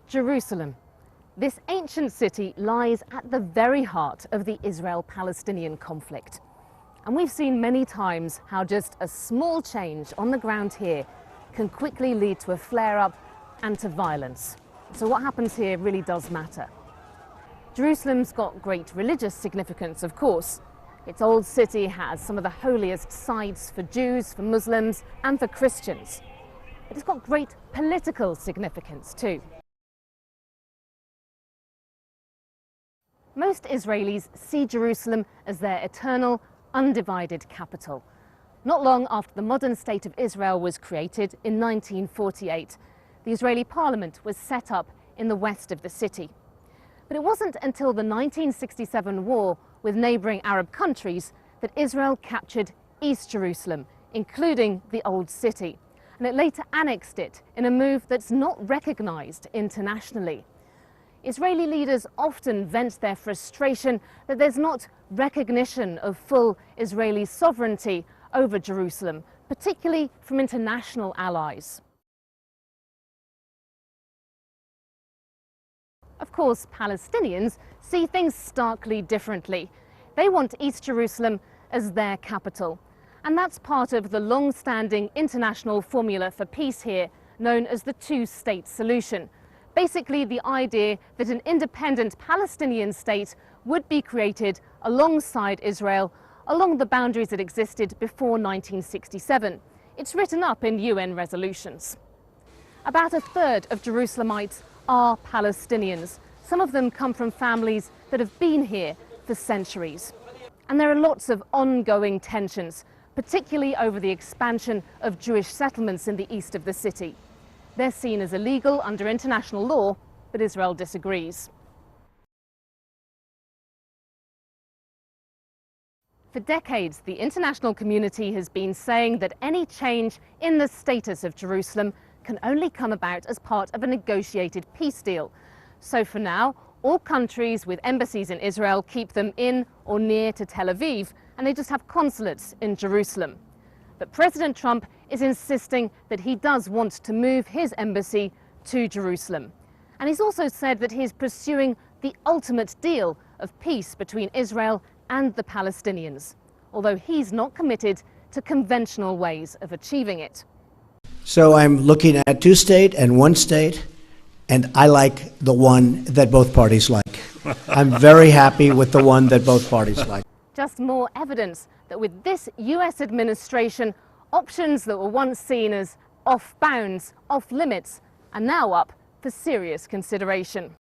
Jerusalem. This ancient city lies at the very heart of the Israel-Palestinian conflict. And we've seen many times how just a small change on the ground here can quickly lead to a flare-up and to violence. So what happens here really does matter. Jerusalem's got great religious significance, of course. Its old city has some of the holiest sites for Jews, for Muslims, and for Christians. But it's got great political significance too. Most Israelis see Jerusalem as their eternal, undivided capital. Not long after the modern state of Israel was created in 1948, the Israeli parliament was set up in the west of the city. But it wasn't until the 1967 war with neighbouring Arab countries that Israel captured East Jerusalem, including the Old City. And it later annexed it in a move that's not recognised internationally. Israeli leaders often vent their frustration that there's not recognition of full Israeli sovereignty over Jerusalem, particularly from international allies. Of course, Palestinians see things starkly differently. They want East Jerusalem as their capital. And that's part of the long-standing international formula for peace here, known as the two-state solution. Basically, the idea that an independent Palestinian state would be created alongside Israel, along the boundaries that existed before 1967. It's written up in UN resolutions. About a third of Jerusalemites are Palestinians. Some of them come from families that have been here for centuries. And there are lots of ongoing tensions, particularly over the expansion of Jewish settlements in the east of the city. They're seen as illegal under international law, but Israel disagrees. For decades, the international community has been saying that any change in the status of Jerusalem can only come about as part of a negotiated peace deal. So for now, all countries with embassies in Israel keep them in or near to Tel Aviv, and they just have consulates in Jerusalem. But President Trump is insisting that he does want to move his embassy to Jerusalem. And he's also said that he's pursuing the ultimate deal of peace between Israel and the Palestinians, although he's not committed to conventional ways of achieving it. So I'm looking at two-state and one-state, and I like the one that both parties like. I'm very happy with the one that both parties like. Just more evidence that with this US administration, options that were once seen as off bounds, off limits, are now up for serious consideration.